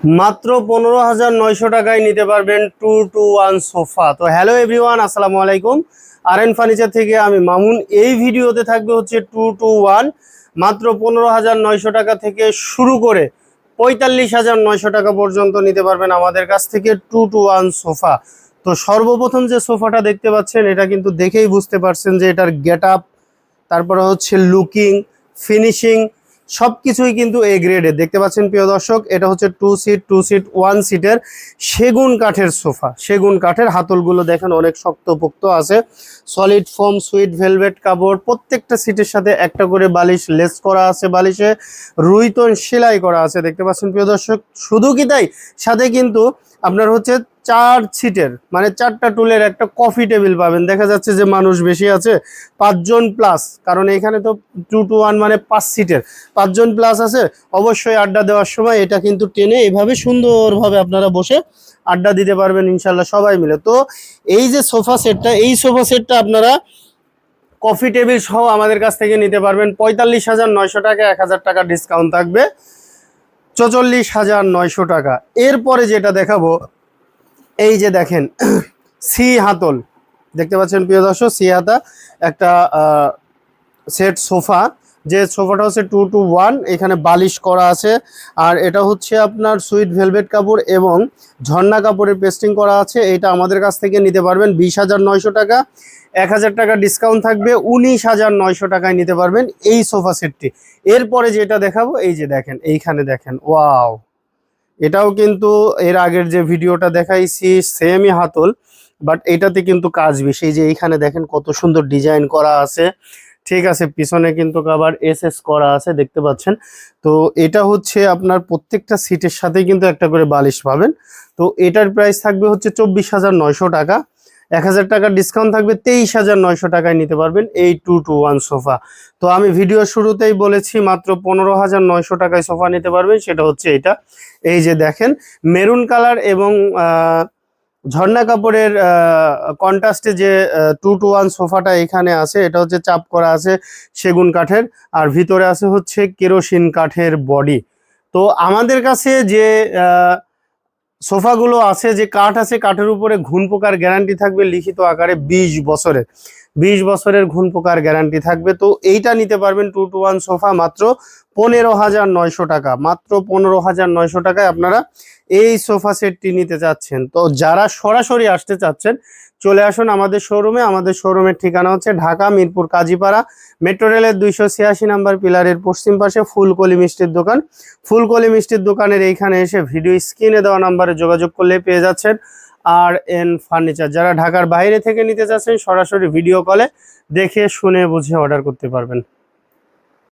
মাত্র 15,900 টাকায় নিতে পারবেন 2-to-1 সোফা। তো হ্যালো এভরিওয়ান, আসসালামু আলাইকুম। আরএন ফার্নিচার থেকে আমি মামুন। এই ভিডিওতে থাকবে হচ্ছে 2-to-1 মাত্র 15,900 টাকা থেকে শুরু করে 45,900 টাকা পর্যন্ত নিতে পারবেন আমাদের কাছ থেকে 2-to-1 সোফা। তো সর্বপ্রথম যে সোফাটা দেখতে পাচ্ছেন এটা কিন্তু দেখেই বুঝতে পারছেন যে এটার গেট আপ, তারপরে হচ্ছে লুকিং, ফিনিশিং সবকিছুই কিন্তু এ গ্রেডের। দেখতে পাচ্ছেন প্রিয় দর্শক, এটা হচ্ছে 2 সিট 1 সিটের সেগুন কাঠের সোফা। সেগুন কাঠের হাতলগুলো দেখেন অনেক শক্তপোক্ত আছে, সলিড ফোম সুইট ভেলভেট কাপড়। প্রত্যেকটা সিটের সাথে একটা করে বালিশ লেস করা আছে, বালিশে রুইতন সেলাই করা আছে। দেখতে পাচ্ছেন প্রিয় দর্শক, শুধু কি তাই, সাথে কিন্তু আপনার হচ্ছে 4 সিটের মানে 4টা টুলের একটা কফি টেবিল পাবেন। দেখা যাচ্ছে যে মানুষ বেশি আছে, 5 জন প্লাস, কারণ এখানে তো 2-to-1 মানে 5 সিটের, 5 জন প্লাস আছে। অবশ্যই আড্ডা দেওয়ার সময় এটা কিন্তু টেনে এভাবে সুন্দরভাবে আপনারা বসে আড্ডা দিতে পারবেন ইনশাল্লাহ সবাই মিলে। তো এই যে সোফা সেটটা, এই সোফা সেটটা আপনারা কফি টেবিল সহ আমাদের কাছ থেকে নিতে পারবেন 45,900 টাকা। 1,000 টাকা ডিসকাউন্ট থাকবে, 44,900 টাকা। এরপরে যেটা দেখাবো, এই যে দেখেন সি হাতল, দেখতে পাচ্ছেন প্রিয় দর্শক, সি হাতা একটা সেট সোফা। যে সোফাটা হচ্ছে 2-to-1, এখানে বালিশ করা আছে। আর এটা হচ্ছে আপনার সুইট ভেলভেট কাপড় এবং ঝর্ণা কাপড়ের পেস্টিং করা আছে। এটা আমাদের কাছ থেকে নিতে পারবেন 20,900 টাকা। 1,000 টাকা ডিসকাউন্ট থাকবে, 19,900 টাকায় নিতে পারবেন এই সোফা সেটটি। এরপরে যেটা দেখাবো, এই যে দেখেন, এইখানে দেখেন, ওয়াও, এটাও কিন্তু এর আগের যে ভিডিওটা দেখাইছি সেমই হাতল, বাট এটাতে কিন্তু কাজ বেশি। যে এইখানে দেখেন কত সুন্দর ডিজাইন করা আছে, ঠিক আছে, পিছনে কিন্তু আবার এসএস করা আছে, দেখতে পাচ্ছেন। তো এটা হচ্ছে আপনার প্রত্যেকটা সিটের সাথে কিন্তু একটা করে বালিশ পাবেন। তো এটার প্রাইস থাকবে হচ্ছে 24,900 টাকা। 1,000 টাকা ডিসকাউন্ট থাকবে, 23,900 টাকায় নিতে পারবেন এই 2-to-1 সোফা। তো আমি ভিডিও শুরুতেই বলেছি মাত্র 15,900 টাকায় সোফা নিতে পারবেন, সেটা হচ্ছে এটা। এই যে দেখেন মেরুন কালার এবং ঝর্ণা কাপড়ের কন্ট্রাস্টে যে 2-to-1 সোফাটা এখানে আছে, এটা হচ্ছে চাপ করা আছে সেগুন কাঠের, আর ভিতরে আছে হচ্ছে কেরোসিন কাঠের বডি। তো আমাদের কাছে যে সোফাগুলো আছে, যে কাঠ আছে, কাঠের উপরে ঘুণ পোকার গ্যারান্টি থাকবে লিখিত আকারে 20 বছরের ঘুণ পোকার গ্যারান্টি থাকবে। তো এইটা নিতে পারবেন 2-to-1 সোফা মাত্র 15,900 টাকা। মাত্র 15,900 টাকায় আপনারা এই সোফা সেটটি নিতে চাচ্ছেন। তো যারা সরাসরি আসতে চাচ্ছেন চলে আসুন আমাদের শোরুমে। আমাদের শোরুমের ঠিকানা হচ্ছে ঢাকা মিরপুর কাজীপাড়া, মেট্রো রেলের 286 নাম্বার পিলারের পশ্চিম পাশে ফুলকলি মিষ্টির দোকান। ফুলকলি মিষ্টির দোকানের এইখানে এসে ভিডিও স্ক্রিনে দেওয়া নাম্বারে যোগাযোগ করলে পেয়ে যাচ্ছেন আরএন ফার্নিচার। যারা ঢাকার বাইরে থেকে নিতে চাচ্ছেন সরাসরি ভিডিও কলে দেখে শুনে বুঝে অর্ডার করতে পারবেন।